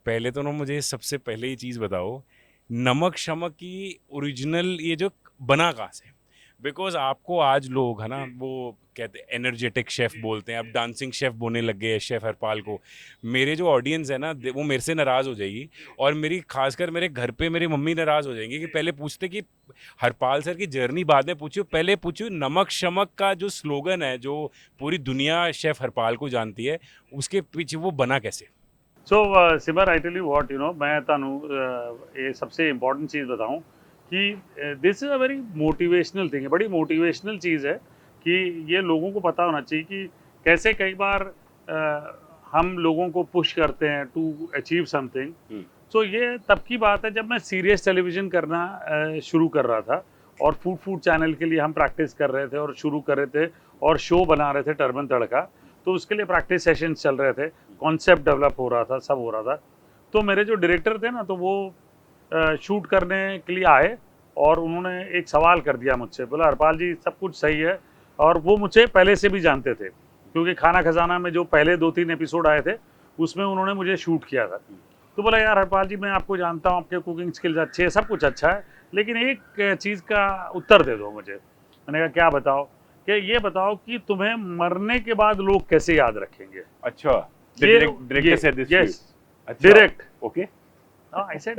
पहले तो ना मुझे सबसे पहले ही चीज़ बताओ, नमक शमक की ओरिजिनल ये जो बना कहाँ से? बिकॉज आपको आज लोग है ना वो कहते हैं एनर्जेटिक शेफ बोलते हैं, अब डांसिंग शेफ बोलने लग गए शेफ हरपाल को। मेरे जो ऑडियंस है ना वो मेरे से नाराज़ हो जाएगी, और मेरी खासकर मेरे घर पे मेरी मम्मी नाराज़ हो जाएंगी कि पहले पूछते कि हरपाल सर की जर्नी बाद में पूछियो, पहले पूछियो नमक शमक का जो स्लोगन है जो पूरी दुनिया शेफ हरपाल को जानती है, उसके पीछे वो बना कैसे? सो सिमर आई टेल यू व्हाट मैं ਤੁਹਾਨੂੰ ये सबसे इम्पोर्टेंट चीज़ बताऊं कि this is a very motivational thing है, बड़ी मोटिवेशनल चीज़ है कि ये लोगों को पता होना चाहिए कि कैसे कई बार हम लोगों को पुश करते हैं टू अचीव समथिंग। सो ये तब की बात है जब मैं सीरियस टेलीविज़न करना शुरू कर रहा था, और फूड चैनल के लिए हम प्रैक्टिस कर रहे थे और शुरू कर रहे थे और शो बना रहे थे टर्बन तड़का। तो उसके लिए प्रैक्टिस सेशंस चल रहे थे, कॉन्सेप्ट डेवलप हो रहा था, सब हो रहा था। तो मेरे जो डायरेक्टर थे ना, तो वो शूट करने के लिए आए और उन्होंने एक सवाल कर दिया मुझसे, बोला हरपाल जी सब कुछ सही है, और वो मुझे पहले से भी जानते थे क्योंकि खाना खजाना में जो पहले 2-3 एपिसोड आए थे उसमें उन्होंने मुझे शूट किया था। तो बोला यार हरपाल जी मैं आपको जानता हूँ, आपके कुकिंग स्किल्स अच्छे हैं, सब कुछ अच्छा है, लेकिन एक चीज़ का उत्तर दे दो मुझे। मैंने कहा क्या बताओ? कि ये बताओ कि तुम्हें मरने के बाद लोग कैसे याद रखेंगे? अच्छा, director said this to you. Yes, अच्छा, direct. Okay. I said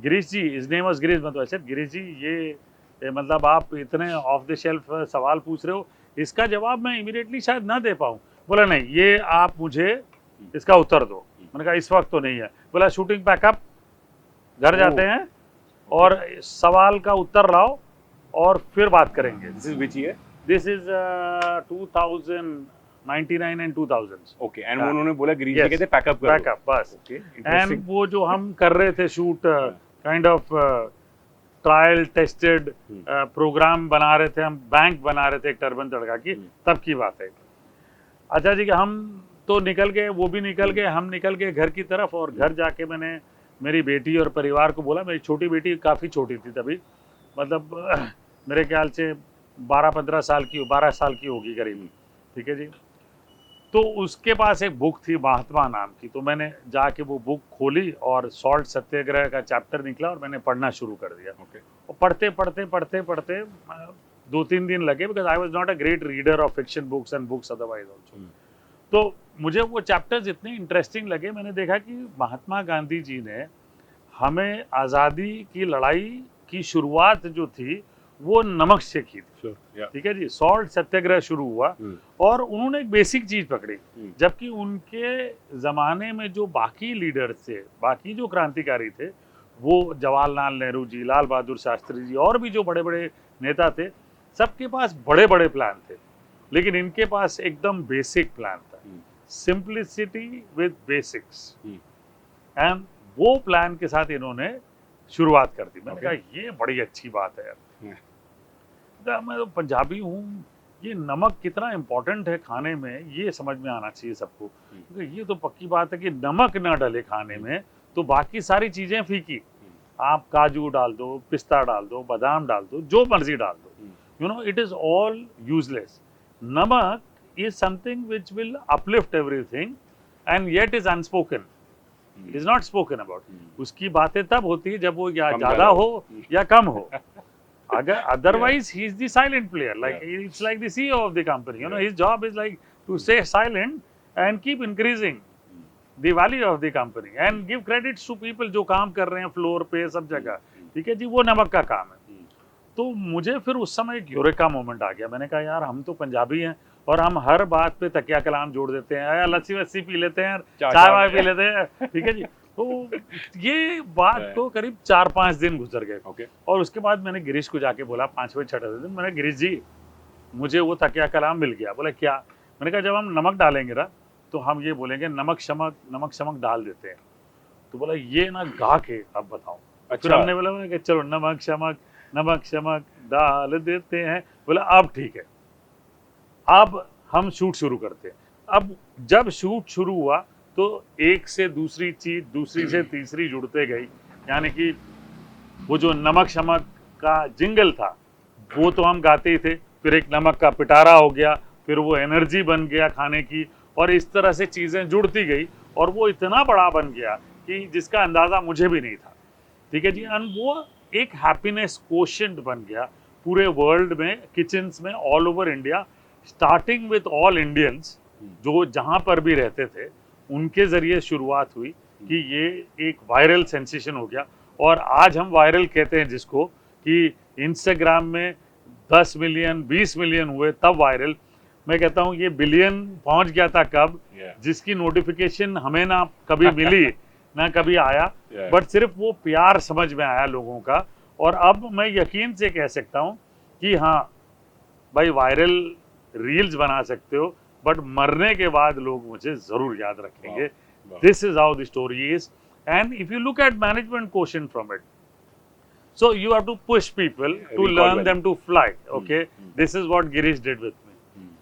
Girish ji, his name was Girish, मतलब आई सेड गिरीश जी ये मतलब आप इतने ऑफ द शेल्फ सवाल पूछ रहे हो, इसका जवाब मैं इमीडिएटली शायद ना दे पाऊँ। बोला नहीं, ये आप मुझे इसका उत्तर दो। मैंने कहा इस वक्त तो नहीं है। बोला शूटिंग पैकअप, घर जाते हैं और सवाल का उत्तर लाओ और फिर बात करेंगे। This is which year? This is 2099 and 2000। Okay, and उन्होंने बोला गिरीश जी कहते पैकअप करो। पैकअप बस। Okay, and interesting. वो जो हम कर रहे थे shoot, kind of trial tested programme बना रहे थे, हम बैंक बना रहे थे एक टर्बन तड़का की, तब की बात है। अच्छा जी, कि हम तो निकल गए, वो भी निकल गए, हम निकल गए घर की तरफ, और घर जाके मैंने मेरी बेटी और परिवार को बोला। मेरी छोटी बेटी काफ़ी छोटी थी तभी, मतलब मेरे ख्याल से 12-15 साल की, 12 साल की होगी करीब, ठीक है जी। तो उसके पास एक बुक थी महात्मा नाम की, तो मैंने जाके वो बुक खोली और सॉल्ट सत्याग्रह का चैप्टर निकला और मैंने पढ़ना शुरू कर दिया। और पढ़ते पढ़ते पढ़ते पढ़ते 2-3 दिन लगे, because I was not a great reader of fiction books and books otherwise also. तो मुझे वो चैप्टर्स इतने इंटरेस्टिंग लगे, मैंने देखा कि महात्मा गांधी जी ने हमें आज़ादी की लड़ाई की शुरुआत जो थी वो नमक से की थी। ठीक है जी, सॉल्ट सत्याग्रह शुरू हुआ और उन्होंने एक बेसिक चीज पकड़ी, जबकि उनके जमाने में जो बाकी लीडर्स थे, बाकी जो क्रांतिकारी थे, वो जवाहरलाल नेहरू जी, लाल बहादुर शास्त्री जी और भी जो बड़े बड़े नेता थे, सबके पास बड़े बड़े प्लान थे, लेकिन इनके पास एकदम बेसिक प्लान था, सिंप्लिसिटी विद बेसिक्स। एंड वो प्लान के साथ इन्होंने शुरुआत कर दी। मैंने कहा ये बड़ी अच्छी बात है यार, मैं तो पंजाबी हूँ, ये नमक कितना इम्पोर्टेंट है खाने में ये समझ में आना चाहिए सबको, क्योंकि ये तो पक्की बात है कि नमक ना डले खाने में तो बाकी सारी चीज़ें फीकी, आप काजू डाल दो, पिस्ता डाल दो, बादाम डाल दो, जो मर्जी डाल दो, you know it is all useless. नमक is something which will uplift everything and yet is unspoken, is not spoken about. उसकी बातें तब होती है जब वो या ज़्यादा हो या कम हो, अगर otherwise he is the silent player, like it's like the CEO of the company, you know, his job is like to stay silent and keep increasing the value of the company and give credits to people जो काम कर रहे हैं floor पे सब जगह, ठीक है जी, वो नमक का काम है। तो मुझे फिर उस समय एक यूरेका मोमेंट आ गया, मैंने कहा यार हम तो पंजाबी हैं और हम हर बात पे तकिया कलाम जोड़ देते हैं, यार लस्सी वस्सी पी लेते हैं, चाय वाय पी लेते हैं, ठीक है जी। तो ये बात तो करीब 4-5 दिन गुजर गए, और उसके बाद मैंने गिरीश को जाके बोला 5वें-6वें दिन, मैंने गिरीश जी मुझे वो तकिया कलाम मिल गया। बोला क्या? मैंने कहा जब हम नमक डालेंगे ना तो हम ये बोलेंगे नमक शमक डाल देते हैं। तो बोला ये ना गा के अब बताओ। फिर हमने बोला कि चलो नमक शमक डाल देते हैं। बोला अब ठीक है, अब हम शूट शुरू करते हैं। अब जब शूट शुरू हुआ तो एक से दूसरी चीज, दूसरी से तीसरी जुड़ते गई, यानी कि वो जो नमक शमक का जिंगल था वो तो हम गाते ही थे, फिर एक नमक का पिटारा हो गया, फिर वो एनर्जी बन गया खाने की, और इस तरह से चीज़ें जुड़ती गई और वो इतना बड़ा बन गया कि जिसका अंदाज़ा मुझे भी नहीं था। ठीक है जी। एंड वो एक हैप्पीनेस कोशेंट बन गया पूरे वर्ल्ड में, किचन्स में, all over India, starting with all Indians जो जहाँ पर भी रहते थे उनके ज़रिए शुरुआत हुई कि ये एक वायरल सेंसेशन हो गया। और आज हम वायरल कहते हैं जिसको, कि इंस्टाग्राम में 10 मिलियन 20 मिलियन हुए तब वायरल। मैं कहता हूँ ये बिलियन पहुंच गया था कब, जिसकी नोटिफिकेशन हमें ना कभी मिली ना कभी आया, बट सिर्फ वो प्यार समझ में आया लोगों का। और अब मैं यकीन से कह सकता हूँ कि हाँ भाई, वायरल रील्स बना सकते हो बट मरने के बाद लोग मुझे जरूर याद रखेंगे। This is how the story is. And if you look eight management question from it, so you have to push people to learn them to fly. Okay, this is what Girish did with me.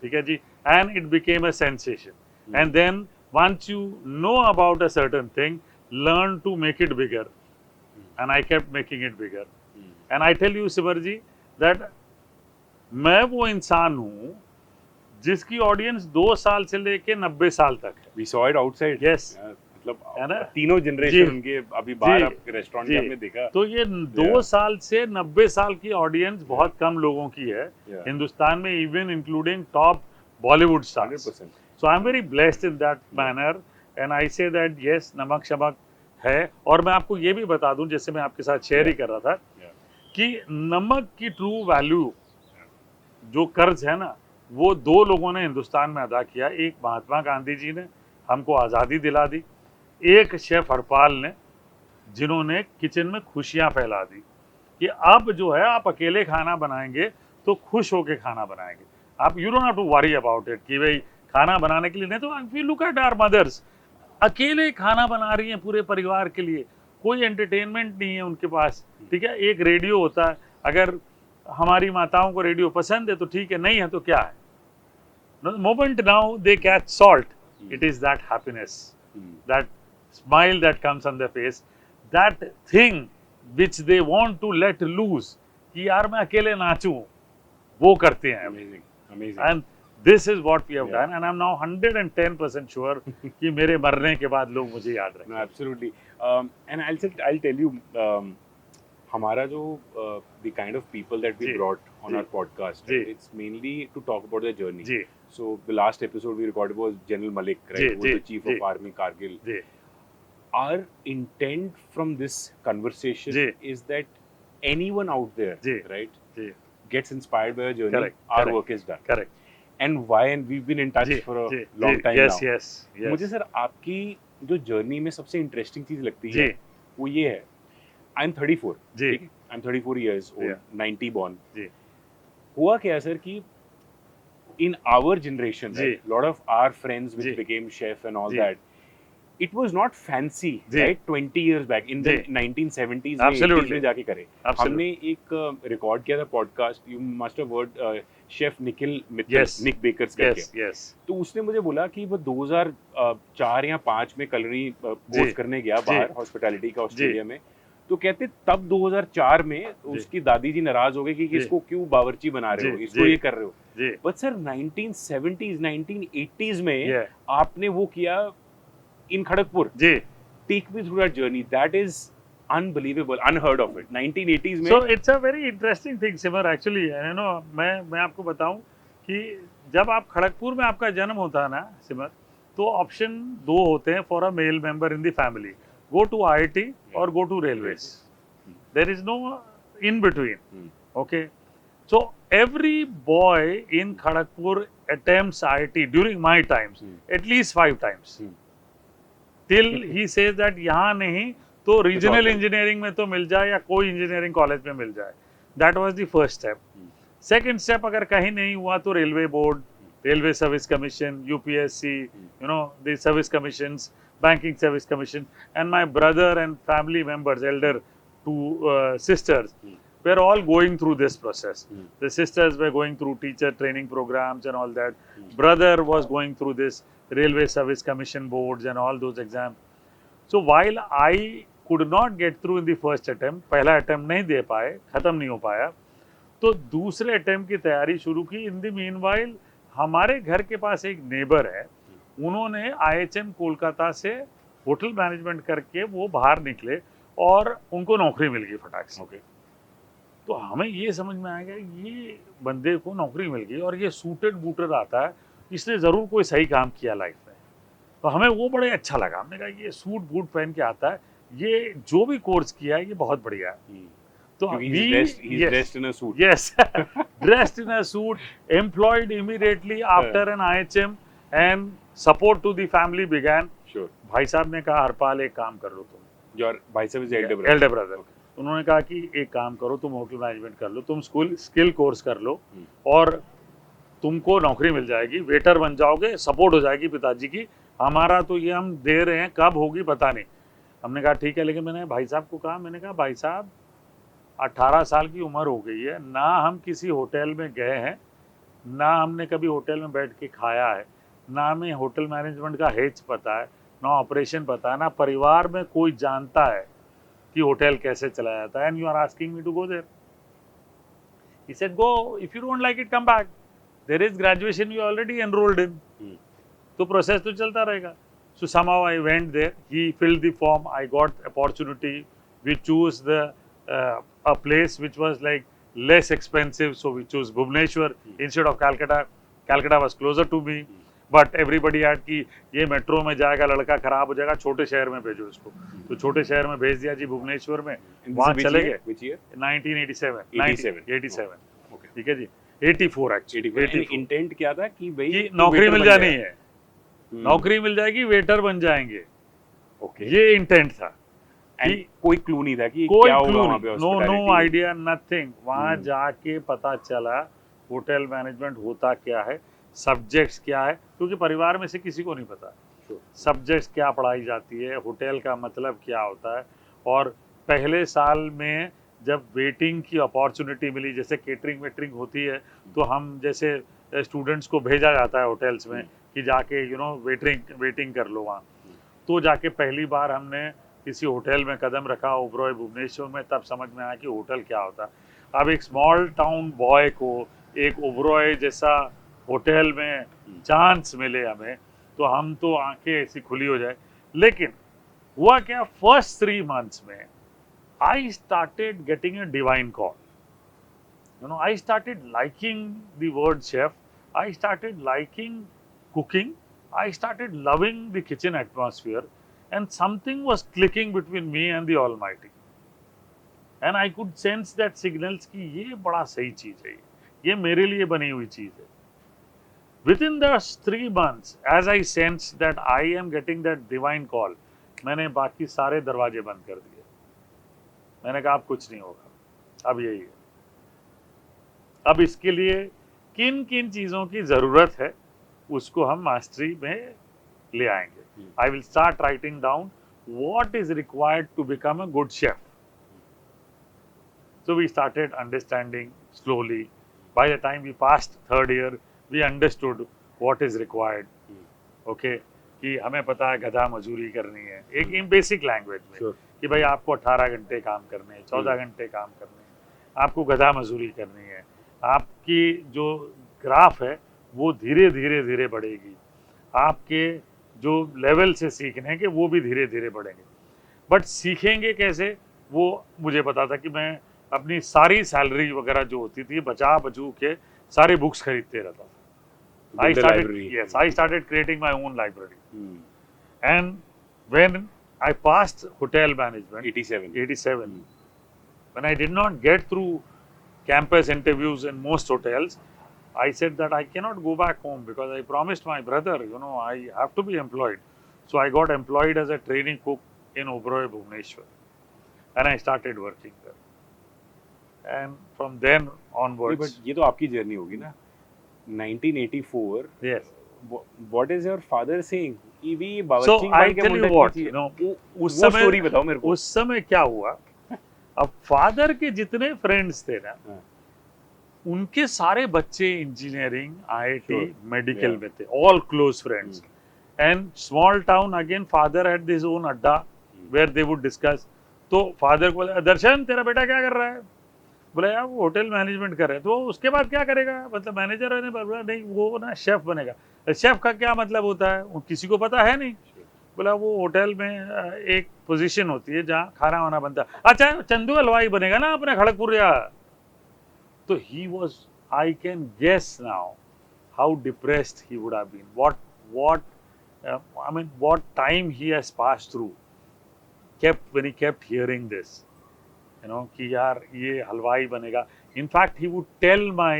ठीक है जी। And it became a sensation. And then once you know about a certain thing, learn to make it bigger. And I kept making it bigger. And I tell you Simar ji that मैं वो इंसान हूँ जिसकी audience 2 साल से लेके 90 साल तक है। We saw it outside. Yes. मतलब है ना? तीनों जनरेशन उनके अभी बाहर आपके रेस्टोरेंट में हमने देखा। तो ये 2 साल से 90 साल की ऑडियंस बहुत कम लोगों की है हिंदुस्तान में, even including top Bollywood stars. So I am very blessed in that manner and I say that yes, नमक शमक है। और मैं आपको ये भी बता दूं, जैसे मैं आपके साथ शेयर ही कर रहा था, कि नमक की ट्रू वैल्यू जो कर्ज है ना, वो 2 लोगों ने हिंदुस्तान में अदा किया। एक महात्मा गांधी जी ने हमको आज़ादी दिला दी, एक शेफ हरपाल ने, जिन्होंने किचन में खुशियां फैला दी कि अब जो है आप अकेले खाना बनाएंगे तो खुश होके खाना बनाएंगे। आप you don't have to worry about it कि भाई खाना बनाने के लिए नहीं। तो if you look at our mothers, अकेले खाना बना रही हैं पूरे परिवार के लिए, कोई एंटरटेनमेंट नहीं है उनके पास। ठीक है, एक रेडियो होता है, अगर हमारी माताओं को रेडियो पसंद है तो ठीक है, नहीं है तो क्या है। Moment now they catch salt, it is that happiness, that smile that comes on their face, that thing which they want to let loose, कि यार मैं अकेले नाचूं, वो करते हैं। Amazing, amazing. And this is what we have done, and I'm now 110% sure कि मेरे मरने के बाद लोग मुझे याद रखेंगे। No, absolutely. And I'll tell you, हमारा जो the kind of people that we brought on our podcast, it's mainly to talk about their journey. So the last episode we recorded was General Malik, right? Who was the Chief of Army Kargil. Our intent from this conversation is that anyone out there, right, gets inspired by a journey. Correct. Our Correct. work is done. Correct. And why? And we've been in touch for a long time yes, now. yes, yes. मुझे sir आपकी जो journey में सबसे interesting चीज लगती है वो ये है, आई एम 34, ठीक है, I am 34 years old, 90 born. हुआ क्या सर कि in our generation, right, lot of our friends which became chef and all that, it was not fancy, right? 20 years back in the 1970s, 80s में जाके करे। हमने एक record किया था podcast, you must have heard chef Nikhil Mittal, Nik Bakers करके। तो उसने मुझे बोला कि वो 2004 या 5 में कलरी कोर्स करने गया बाहर हॉस्पिटैलिटी का ऑस्ट्रेलिया में। तो कहते तब 2004 में उसकी दादी जी नाराज हो गए कि इसको क्यों बावर्ची बना रहे हो, इसको ये कर रहे हो। बट सर 1970s 1980s में आपने वो किया in Kharagpur. Take me through that journey. That is unbelievable, unheard of it. 1980s में. So it's a very interesting thing, Simar. Actually, you know, मैं आपको बताऊं कि जब आप खड़गपुर में आपका जन्म होता है ना सिमर, तो ऑप्शन 2 होते हैं for a male member in the family. Go to IIT or go to railways. There is no in between. Okay. So every boy in Kharagpur attempts IIT during my times at least 5 times. Till he says that यहाँ नहीं तो regional engineering में तो मिल जाए या कोई engineering college में मिल जाए। That was the first step. Second step अगर कहीं नहीं हुआ तो railway board, railway service commission, UPSC, you know the service commissions, banking service commission. And my brother and family members, Elder 2 sisters, were all going through this process. The sisters were going through teacher training programs and all that. Brother was going through this Railway Service Commission boards and all those exams. So while I could not get through in the first attempt, पहला attempt नहीं दे पाए, खत्म नहीं हो पाया, तो दूसरे attempt की तैयारी शुरू की। इन द मीनवाइल हमारे घर के पास एक नेबर है, उन्होंने IHM कोलकाता से होटल मैनेजमेंट करके वो बाहर निकले और उनको नौकरी मिल गई फटाक से। ओके। तो हमें ये समझ में आ गया ये बंदे को नौकरी मिल गई और ये सूटेड बूटेड आता है, इसने ज़रूर कोई सही काम किया लाइफ में। तो हमें वो बड़े अच्छा लगा, हमने कहा ये सूट बूट पहन के आता है, ये जो भी कोर्स किया है ये बहुत बढ़िया है। तो he's dressed in a suit. yes dressed in a suit, employed immediately after an IHM and support to the family began. Sure. भाई साहब ने कहा हरपाल एक काम कर लो तुम, Your भाई साहब is elder brother. Elder brother. उन्होंने कहा कि एक काम करो, तुम होटल मैनेजमेंट कर लो, तुम स्किल कोर्स कर लो और तुमको नौकरी मिल जाएगी, वेटर बन जाओगे, सपोर्ट हो जाएगी पिताजी की। हमारा तो ये हम दे रहे हैं, कब होगी पता नहीं। हमने कहा ठीक है, लेकिन मैंने भाई साहब को कहा, मैंने कहा भाई साहब 18 साल की उम्र हो गई है, ना हम किसी होटल में गए हैं, ना हमने कभी होटल में बैठ के खाया है, ना हमें होटल मैनेजमेंट का हेच पता है, ना ऑपरेशन पता है, ना परिवार में कोई जानता है कि होटल कैसे चलाया जाता है। And you are asking me to go there. He said go, if you don't like it come back, there is graduation you already enrolled in, तो प्रोसेस तो चलता रहेगा। So somehow I went there, he filled the form, I got opportunity, we choose the a place which was like less expensive, so we chose Bhubaneswar instead of Calcutta. Calcutta was closer to me, but everybody had कि ये metro में जाएगा लड़का खराब हो जाएगा, छोटे शहर में भेजो इसको। तो छोटे शहर में भेज दिया जी, भुवनेश्वर में, वहाँ चले गए। 1987 ठीक है जी, 84 एक्चुअली। इंटेंट क्या था कि भाई नौकरी मिल जानी है, नौकरी मिल जाएगी, वेटर बन जाएंगे। ओके, ये इंटेंट था। कोई क्लू नहीं था कि कोई क्या क्लू होगा नहीं, नो आइडिया, नथिंग। वहाँ जाके पता चला होटल मैनेजमेंट होता क्या है, सब्जेक्ट्स क्या है, क्योंकि परिवार में से किसी को नहीं पता सब्जेक्ट्स क्या पढ़ाई जाती है, होटल का मतलब क्या होता है। और पहले साल में जब वेटिंग की अपॉर्चुनिटी मिली, जैसे केटरिंग वेटरिंग होती है, तो हम जैसे स्टूडेंट्स को भेजा जाता है होटल्स में कि जाके वेटिंग कर लो वहाँ। तो जाके पहली बार हमने किसी होटल में कदम रखा ओबरॉय भुवनेश्वर में, तब समझ में आया कि होटल क्या होता है। अब एक स्मॉल टाउन बॉय को एक ओबरॉय जैसा होटल में चांस मिले हमें, तो हम तो आंखें ऐसी खुली हो जाए। लेकिन हुआ क्या, फर्स्ट 3 months में I started getting a divine call. I started liking the word chef, I started liking cooking, I started loving the kitchen atmosphere, and something was clicking between me and the Almighty, and I could sense that signals कि ये बड़ा सही चीज है, ये मेरे लिए बनी हुई चीज है। Within the 3 months, as I sensed that I am getting that divine call, मैंने बाकी सारे दरवाजे बंद कर दिए। मैंने कहा अब कुछ नहीं होगा, अब यही है। अब इसके लिए किन किन चीजों की जरूरत है उसको हम मास्टरी में ले आएंगे। I will start writing down what is required to become a good chef. So we started understanding slowly. By the time we passed 3rd year, we understood what is required. Okay, कि हमें पता है गधा मजूरी करनी है, एक इन basic language में कि भाई आपको 18 घंटे काम करने हैं, 14 घंटे काम करने हैं, आपको गधा मजूरी करनी है। आपकी जो ग्राफ है वो धीरे धीरे बढ़ेगी, आपके जो लेवल से सीखने के वो भी धीरे धीरे बढ़ेंगे। बट सीखेंगे कैसे, वो मुझे पता था कि मैं अपनी सारी सैलरी वगैरह जो होती थी बचा बचू के सारी बुक्स खरीदते रहता था। I started creating my own library. And when I passed hotel management 87, when I did not get through campus interviews in most hotels, I said that I cannot go back home because I promised my brother, I have to be employed. So I got employed as a training cook in Oberoi, Bhubaneswar. And I started working there. And from then onwards. But ये तो आपकी journey होगी ना, 1984. Yes. What is your father saying? So I tell you what, उस समय story बताओ मेरे को। उस समय क्या हुआ, अब फादर के जितने फ्रेंड्स थे ना, उनके सारे बच्चे इंजीनियरिंग, IIT, मेडिकल में थे, all close friends. And small town again, father had his own अड्डा, वेयर दे वुड डिस्कस। तो फादर को बोला, दर्शन तेरा बेटा क्या कर रहा है? बोला यार वो होटल मैनेजमेंट कर रहे हैं। तो उसके बाद क्या करेगा, मतलब मैनेजर होने पर? बोला नहीं, वो ना शेफ बनेगा। शेफ का क्या मतलब होता है, वो किसी को पता है नहीं। बोला वो होटल में एक पोजीशन होती है जहाँ खाना वाना बनता है। अच्छा चंदू हलवाई बनेगा ना अपने खड़गपुर या। तो he was, I can guess now how depressed he would have been, I mean what time he has passed through, when he kept hearing this, कि यार ये हलवाई बनेगा। In fact he would tell my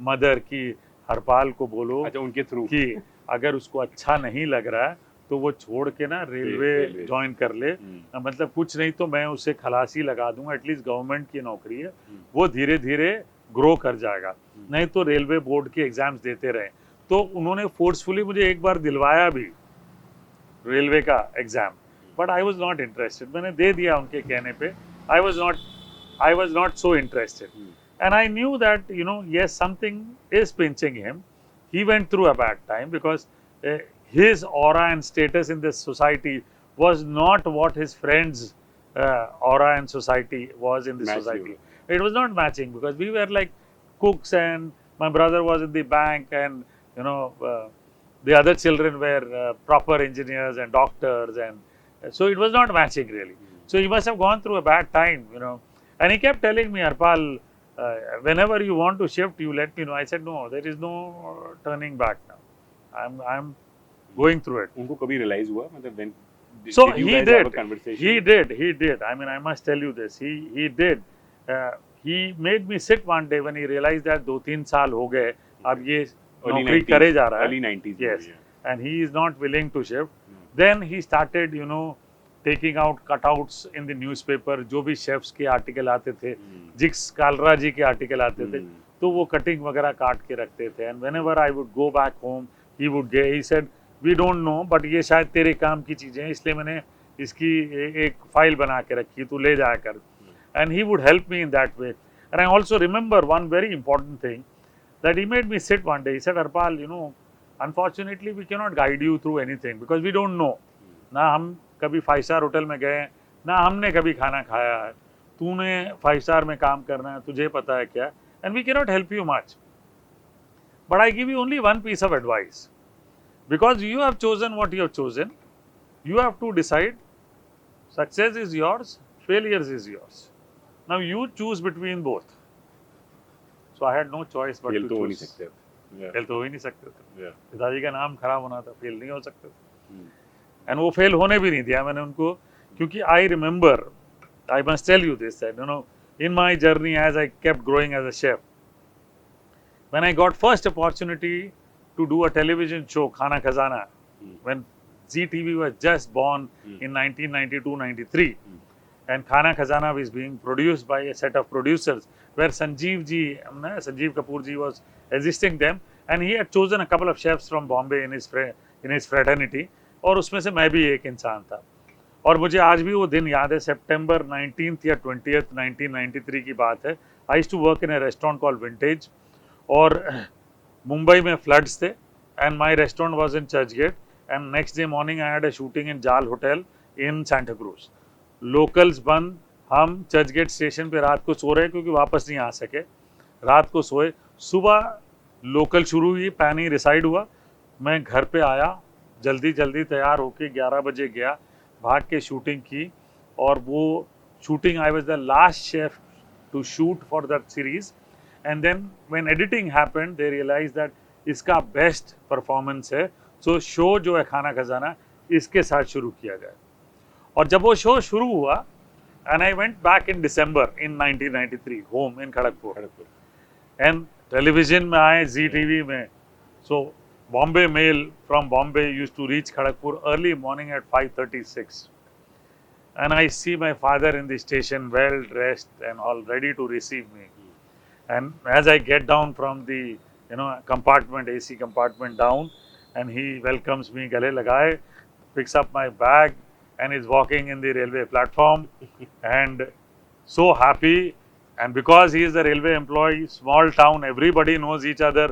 mother कि हरपाल को बोलो, अच्छा उनके थ्रू, कि अगर उसको अच्छा नहीं लग रहा है तो वो छोड़ के ना रेलवे ज्वाइन कर ले, मतलब कुछ नहीं तो मैं उसे खलासी लगा दूंगा, एटलीस्ट गवर्नमेंट की नौकरी है, वो धीरे धीरे ग्रो कर जाएगा, नहीं तो रेलवे बोर्ड के एग्जाम्स देते रहे। तो उन्होंने फोर्सफुली मुझे एक बार दिलवाया भी रेलवे का exam, but I was not interested. मैंने दे दिया उनके कहने पे, I was not so interested, and I knew that yes, something is pinching him. He went through a bad time because his aura and status in this society was not what his friends aura and society was in the society. It was not matching because we were like cooks and my brother was in the bank, and the other children were proper engineers and doctors, and so it was not matching really. So he must have gone through a bad time, and he kept telling me, Harpal, whenever you want to shift, you let me know. I said no, there is no turning back now. I'm going through it. उनको कभी realize हुआ, मतलब when So did you he guys have a did. conversation? He did. I mean, I must tell you this. He did. He made me sit one day when he realized that 2-3 साल हो गए, अब ये नौकरी करे जा रहा है. Early 90s. Yes. And he is not willing to shift. Then he started, taking out cutouts in the newspaper. जो भी chefs के आर्टिकल आते थे, जिक्स कालरा जी के आर्टिकल आते थे, तो वो कटिंग वगैरह काट के रखते थे. And whenever I would go back home, he said, we don't know, but ये शायद तेरे काम की चीजें हैं, इसलिए मैंने इसकी एक फाइल बना के रखी, तू ले जाया कर. And he would help me in that way. And I also remember one very important thing, that he made me sit one day. He said, Harpal, unfortunately we cannot guide you through anything because we don't know. ना हम कभी 5-star hotel में गए, ना हमने कभी खाना खाया है, तूने 5-star में काम करना है, तुझे पता है क्या, and we cannot help you much. But I give you only one piece of advice. Because you have chosen what you have chosen, you have to decide. Success is yours, failures is yours. Now you choose between both. So I had no choice but Fail to तो हो नहीं choose. सकते. Fail तो हो ही नहीं सकते थे. Yeah. पिताजी का नाम खराब होना था, फेल नहीं हो सकते थे. एंड वो फेल होने भी नहीं दिया मैंने उनको, क्योंकि I remember, I must tell you this, in my journey as I kept growing as a chef, when I got first opportunity to do a television show, Khana Khazana, when ZTV was just born in 1992-93, and Khana Khazana was being produced by a set of producers, where Sanjeev Kapoor ji was assisting them, and he had chosen a couple of chefs from Bombay in his fraternity, और उसमें से मैं भी एक इंसान था. और मुझे आज भी वो दिन याद है, September 19th या 20th 1993 की बात है. I used to work in a restaurant called Vintage, और मुंबई में फ्लड्स थे, and my restaurant was in Churchgate, and next day morning I had a shooting in Jal hotel in Santacruz. Locals बंद, हम church gate station पे रात को सो रहे क्योंकि वापस नहीं आ सके, रात को सोए. सुबह लोकल शुरू हुई, पैनी रिसाइड हुआ, मैं घर पे आया, जल्दी जल्दी तैयार होके 11 बजे गया, भाग के शूटिंग की, और वो shooting I was the last chef to shoot for that series. And then when editing happened, they realized that इसका बेस्ट परफॉर्मेंस है, सो शो जो है खाना खजाना इसके साथ शुरू किया गया. और जब वो शो शुरू हुआ, and I went back in December in 1993 home in Kharagpur, and television में आए ZTV में. So Bombay mail from Bombay use to reach Kharagpur early morning at 5:36, and I see my father in the station well dressed and all ready to receive me. And as I get down from the compartment, AC compartment down, and he welcomes me, gale lagaye, picks up my bag and is walking in the railway platform, and so happy. And because he is a railway employee, small town, everybody knows each other.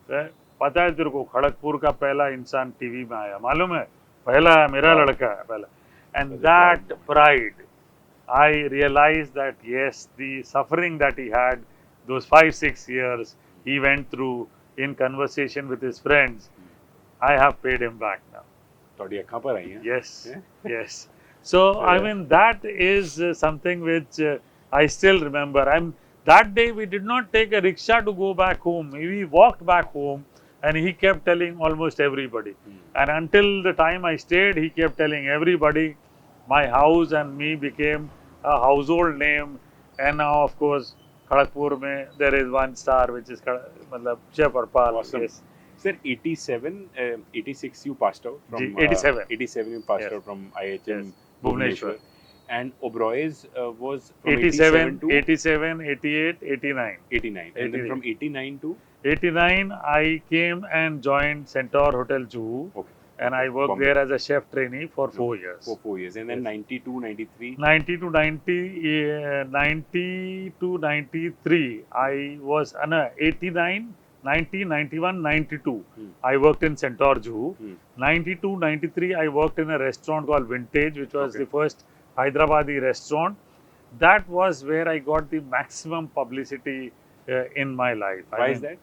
पता है तेरे को, खड़गपुर का पहला इंसान TV में आया, मालूम है, पहला मेरा लड़का है पहला. And That's a proud that pride, I realized that yes, the suffering that he had, those 5-6 years he went through in conversation with his friends, I have paid him back now. थोड़ी अक्खा पर आई हैं Yes, Yeah. yes. So I Yeah. mean that is something which I still remember. That day we did not take a rickshaw to go back home. We walked back home, and he kept telling almost everybody. And until the time I stayed, he kept telling everybody. My house and me became a household name. And now, of course, Kharagpur mein there is one star which is matlab Chef Harpal. Awesome. Yes. Sir, 87, 86 you passed out from... Ji, 87. 87 you passed Yes. out from IHM Yes. Bhubaneswar. Bhubaneswar. And Oberoi's was from 87, 87 to 87, 88, 89. 89. And then 88. from 89 to... 89, I came and joined Centaur Hotel Juhu, Okay. and I worked Bombay. there as a chef trainee for 4 years. For 4 years. And then Yes. 92, 93... 90 to 90 to 93, I was 89, 90, 91, 92. I worked in Centaur Juhu. 92, 93, I worked in a restaurant called Vintage, which was Okay. the first Hyderabadi restaurant. That was where I got the maximum publicity in my life. Why is that?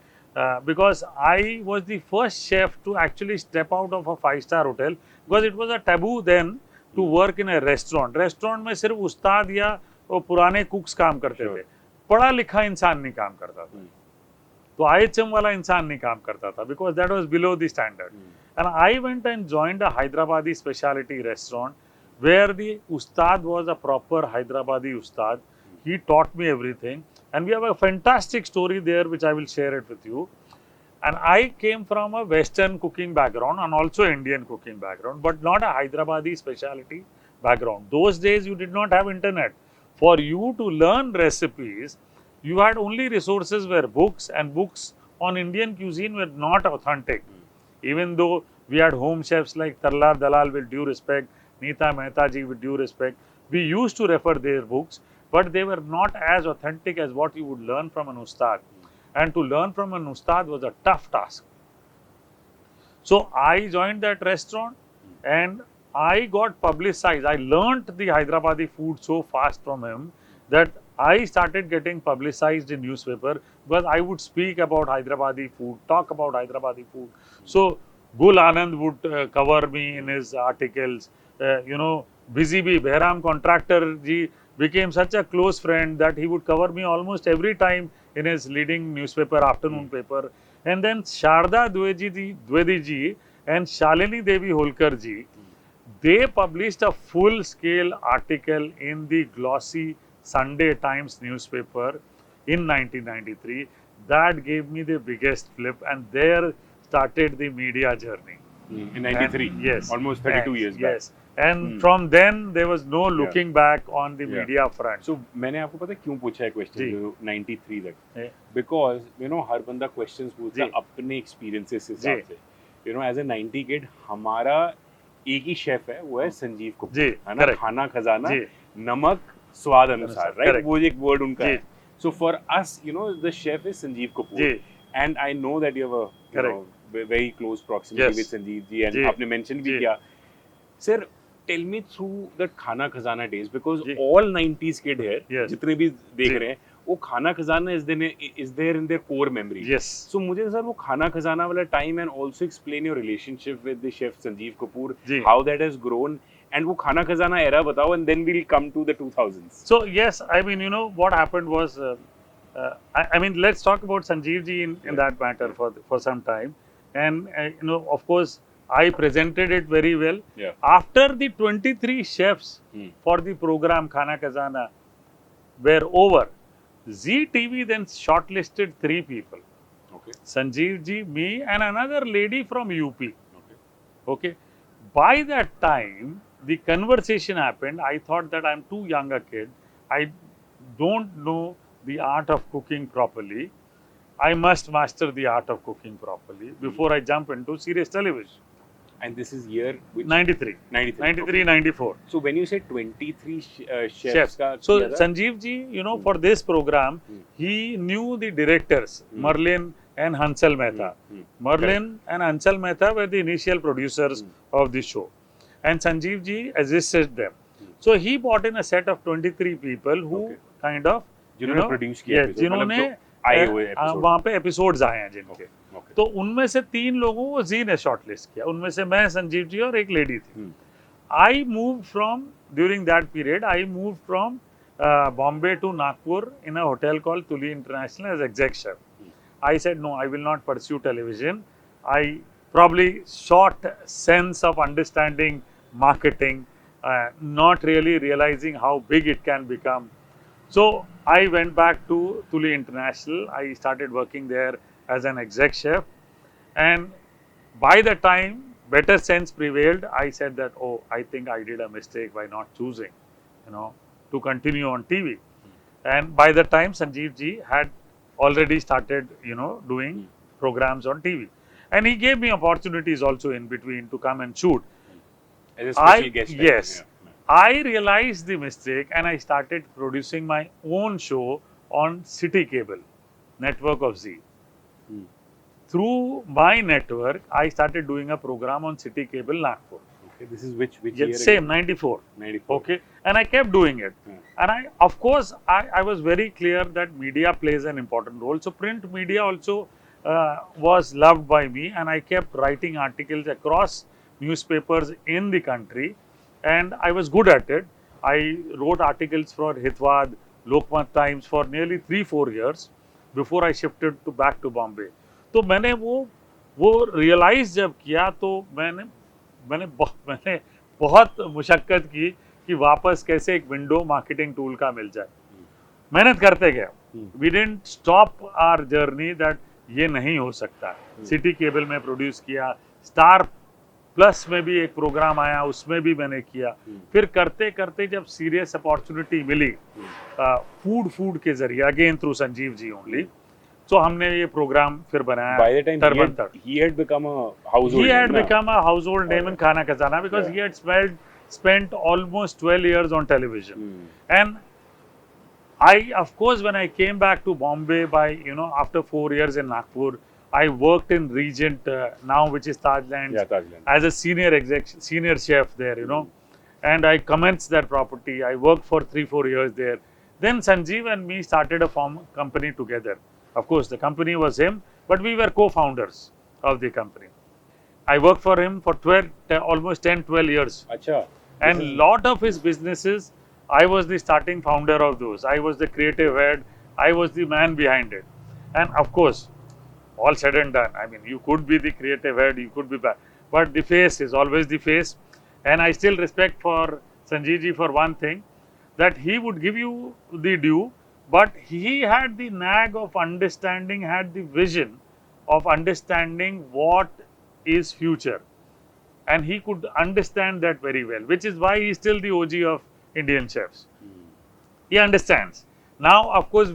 Because I was the first chef to actually step out of a 5-star hotel, because it was a taboo then to work in a restaurant. Restaurant में सिर्फ उस्ताद या वो पुराने कुक्स काम करते Sure. थे, पढ़ा लिखा इंसान नहीं काम करता था. तो IHM वाला इंसान नहीं काम करता था, because that was below the standard. And I went and joined a Hyderabadi specialty restaurant where the ustad was a proper Hyderabadi ustad. He taught me everything, and we have a fantastic story there which I will share it with you. And I came from a Western cooking background and also Indian cooking background, but not a Hyderabadi specialty background. Those days you did not have internet. For you to learn recipes, you had only resources were books, and books on Indian cuisine were not authentic. Even though we had home chefs like Tarlar Dalal, with due respect, Neeta Mehta ji, with due respect, we used to refer their books, but they were not as authentic as what you would learn from an ustad. And to learn from an ustad was a tough task. So I joined that restaurant and I got publicized. I learnt the Hyderabadi food so fast from him that I started getting publicized in newspaper, because I would speak about Hyderabadi food, talk about Hyderabadi food. So Gul Anand would cover me in his articles. Busy Bee Behram contractor ji became such a close friend that he would cover me almost every time in his leading newspaper, afternoon paper. And then Sharda Dwivedi ji and Shalini Devi Holkar ji, they published a full-scale article in the glossy Sunday Times newspaper in 1993. That gave me the biggest flip, and there started the media journey. In 93? And, yes. Almost 32 years back. Yes. And from then, there was no looking back on the media front. So, मैंने आपको पता है क्यों पूछा है जी. Question 93 तक? Yeah. Because हर बंदा questions पूछता है जी. अपने एक्सपीरियंसेस से हिसाब से. एज ए 90 किड हमारा एक ही शेफ है, वो है संजीव कपूर. जी, है ना? correct. खाना खजाना, जी. नमक स्वाद अनुसार, राइट? correct. वो एक वर्ड उनका जी. है. So for us, the chef is Sanjeev Kapoor. Ji. And I know that you have a very close proximity Yes. with Sanjeev ji, and जी. आपने mention भी जी. किया. Sir, tell me through the खाना खजाना days, because ji. all 90s kid here, Yes. जितने भी देख जी. रहे हैं, वो खाना खजाना is there in their core memory. Yes. So मुझे सर वो खाना खजाना वाला time, and also explain your relationship with the chef Sanjeev Kapoor, ji. how that has grown, and वो खाना खजाना era बताओ, and then we'll come to the 2000s. So yes, I mean, what happened was, I mean, let's talk about Sanjeev ji in that matter for some time, and of course, I presented it very well. Yeah. After the 23 chefs for the program Khana Khazana were over, Zee TV then shortlisted 3 people: Okay. Sanjeev ji, me, and another lady from UP. Okay. Okay. By that time, the conversation happened. I thought that I'm too young a kid. I don't know the art of cooking properly. I must master the art of cooking properly before I jump into serious television. And this is year which? 93. 93. 93, Okay. 94. So when you say 23 chefs Chefs. का So किया था? Sanjeev ji, for this program, he knew the directors, Merlin and Hansal Mehta. Merlin and Hansal Mehta were the initial producers of the show. and Sanjeev ji assisted them. So he brought in a set of 23 people who Okay. kind of जिन्होंने produce किया yes, episode, जिन्होंने मतलब जो आए हुए episode वहाँ पे episodes आए हैं जिनके, ओके तो उनमें से 3 लोगों को जी ने शॉर्टलिस्ट किया, उनमें से मैं, संजीव जी और एक लेडी थी. I moved from, during that period, I moved from Bombay to Nagpur in a hotel called Tuli International as exec chef. I said, no, I will not pursue television. I probably short sense of understanding marketing, not really realizing how big it can become. So I went back to Tuli International. I started working there as an exec chef. And by the time better sense prevailed, I said that, oh, I think I did a mistake by not choosing, to continue on TV. And by the time Sanjeev ji had already started, doing programs on TV. And he gave me opportunities also in between to come and shoot. As a special guest Yes. I realized the mistake and I started producing my own show on City Cable, network of Z. Through my network, I started doing a program on City Cable Nagpur. Okay, this is which Yeah, year? same, 94. 94. Okay. And I kept doing it. And of course, I was very clear that media plays an important role. So print media also was loved by me, and I kept writing articles across newspapers in the country, and I was good at it. I wrote articles for Hitwad, Lokmat Times for nearly 3-4 years before I shifted back to Bombay. तो मैंने वो realise जब किया तो मैंने बहुत मुशक्कत की कि वापस कैसे एक विंडो मार्केटिंग टूल का मिल जाए. मेहनत करते गए. We didn't stop our journey that ये नहीं हो सकता. सिटी केबल में प्रोड्यूस किया, स्टार प्लस में भी एक प्रोग्राम आया, उसमें भी मैंने किया. फिर करते करते जब सीरियस अपॉर्चुनिटी मिली फूड के जरिए, again through Sanjeev ji only, तो हमने ये प्रोग्राम फिर बनाया. By the time Turban Tadka. he had become a household He had name, na? become a household name in Khana Khazana because Yeah. he had spent almost 12 years on television. And I, of course, when I came back to Bombay after 4 years in Nagpur, I worked in Regent now, which is Tajlands, Yeah, Tajland. as a senior chef there, and I commenced that property. I worked for 3-4 years there. Then Sanjeev and me started a company together. Of course, the company was him, but we were co-founders of the company. I worked for him for almost 10-12 years. अच्छा. And lot of his businesses, I was the starting founder of those. I was the creative head. I was the man behind it. And of course, all said and done, I mean, you could be the creative head, you could be back, but the face is always the face. And I still respect for Sanjeev ji for one thing, that he would give you the due, but he had the nag of understanding, had the vision of understanding what is future. And he could understand that very well, which is why he is still the OG of Indian chefs. He understands. Now, of course,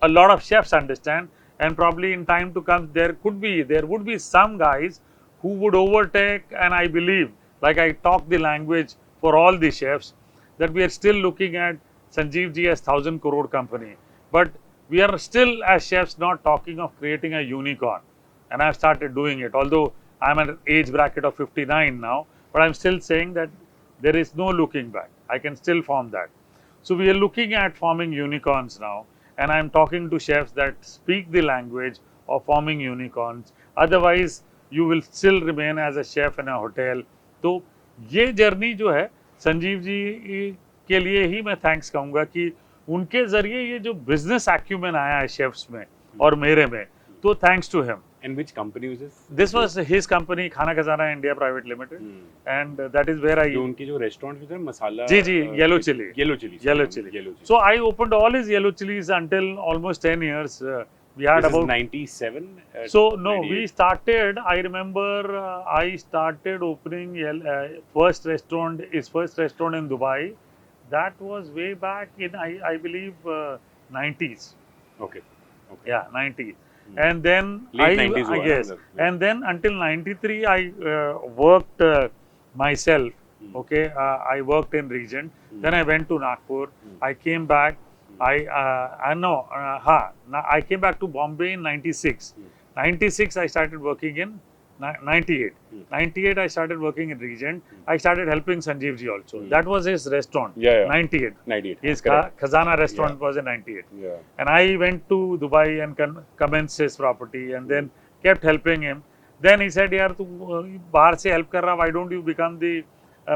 a lot of chefs understand, and probably in time to come, there would be some guys who would overtake, and I believe, like I talk the language for all the chefs, that we are still looking at Sanjeev ji as 1,000 crore company. But we are still, as chefs, not talking of creating a unicorn. And I've started doing it, although I'm at an age bracket of 59 now, but I'm still saying that there is no looking back. I can still form that. So we are looking at forming unicorns now, and I'm talking to chefs that speak the language of forming unicorns. Otherwise, you will still remain as a chef in a hotel. तो ये journey जो है संजीव जी के लिए ही मैं thanks कहूँगा कि उनके जरिए ये जो बिजनेस एक्यूमेन आया है शेफ्स में और मेरे में, तो thanks to him. And which company was this? This was his company, Khana Khazana India Private Limited, and that is where I. जो उनके जो रेस्टोरेंट थे मसाला. जी, yellow chili. Yellow chili. Yellow chili. So I opened all his yellow chilies until almost 10 years. We had This about is 97. So no, 98. we started. I remember I started opening his first restaurant in Dubai. That was way back in I believe 90s. Okay. Yeah, 90s. And then Late 90s I हुआ guess. मतलब, And then until 93, I worked myself. Okay, I worked in Regent. Then I went to Nagpur. I came back. I came back to Bombay in 96. 96, I started working in 98. 98 I started working in Regent. I started helping Sanjeev ji also. That was his restaurant. Yeah. 98. 98. His Correct. Khazana restaurant was in 98. Yeah. And I went to Dubai and commenced his property and then kept helping him. Then he said, यार तू बाहर से help कर रहा, why don't you become the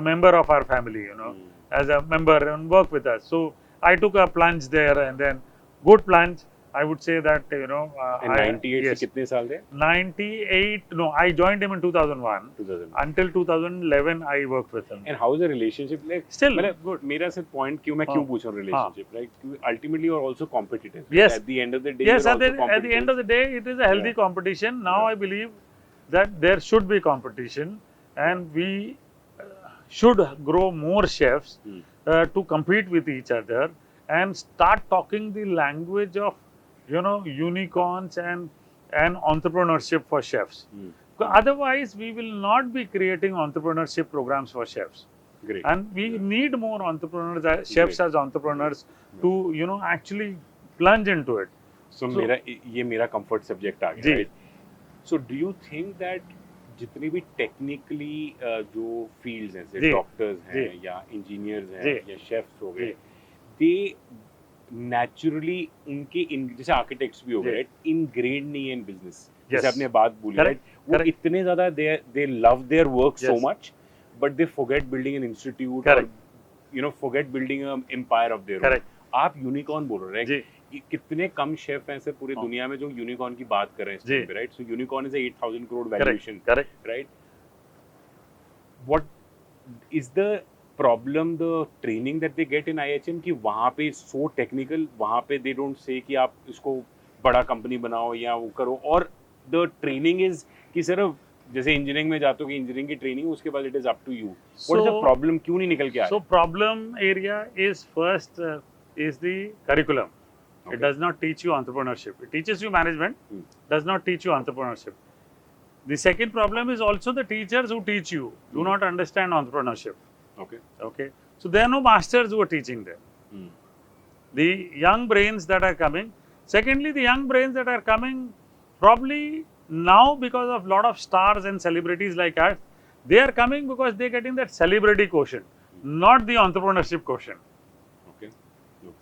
member of our family, you know, as a member and work with us. So I took a plunge there and then good plunge. I would say that, you know, And 98 yes. से कितने साल थे? 98, no, I joined him in 2001. 2000. Until 2011, I worked with him. And how is the relationship like? Still मतलब good. मेरा सिर्फ point क्यों मैं क्यों पूछ रहा हूँ relationship, right? क्योंकि ultimately you are also competitive. Yes. At the end of the day, Yes, you're at the, also at the end of the day, it is a healthy competition. Now I believe that there should be competition and we should grow more chefs to compete with each other and start talking the language of, you know, unicorns and entrepreneurship for chefs. Otherwise, we will not be creating entrepreneurship programs for chefs. Great. And we need more entrepreneurs, chefs as entrepreneurs to, you know, actually plunge into it. So ये मेरा comfort subject आ गया, right? So do you think that जितनी भी technically जो fields हैं, जैसे doctors हैं या engineers हैं या chefs हो गए, they naturally उनके जैसे architects भी हो गए, right? Ingrained नहीं है in business. जैसे आपने बात बोली, right? वो इतने ज़्यादा they love their work so much, but they forget building an institute or, you know, forget building an empire of their own. आप unicorn बोल रहे हैं, कितने कम शेफ हैं ऐसे पूरे दुनिया में जो यूनिकॉर्न की बात कर रहे हैं इस टाइम पे, right? So unicorn is 8000 crore valuation, right? What is the problem, the training that they get in IHM कि वहां पे सो टेक्निकल, वहां पे दे डोंट से कि आप इसको बड़ा कंपनी बनाओ या वो करो, और द ट्रेनिंग इज कि सिर्फ जैसे इंजीनियरिंग में जाते हो कि इंजीनियरिंग की ट्रेनिंग उसके बाद it is up to you. What is the problem, क्यों नहीं निकल के आ रहा? So problem area is first is the curriculum. It does not teach you entrepreneurship. It teaches you management, does not teach you entrepreneurship. The second problem is also the teachers who teach you do not understand entrepreneurship. Okay. So there are no masters who are teaching them. The young brains that are coming. Secondly, the young brains that are coming probably now because of lot of stars and celebrities like us, they are coming because they are getting that celebrity quotient, not the entrepreneurship quotient.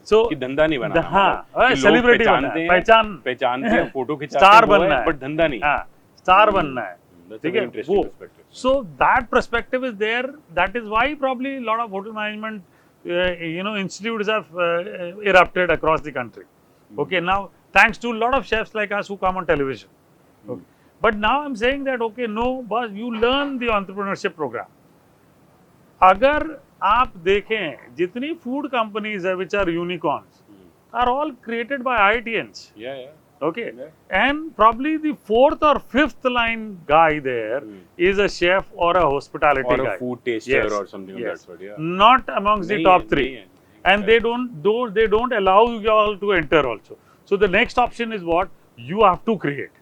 So कि धंधा नहीं बनाना, हाँ, celebrity बनना है, पहचानते हैं, photo खिंचाते star बनना है, बट धंधा नहीं, हाँ, स्टार बनना है, ठीक है वो. So that perspective is there. That is why probably a lot of hotel management, you know, institutes have erupted across the country. Okay, now thanks to a lot of chefs like us who come on television. Okay. But now I'm saying that okay, no, boss, you learn the entrepreneurship program. अगर आप देखें जितनी food companies है which are unicorns are all created by IITians. Okay. And probably the fourth or fifth line guy there is a chef or a hospitality guy. Or a food taster or something of that sort. Yeah. Not amongst the top three. And they don't allow you all to enter also. So the next option is what? You have to create.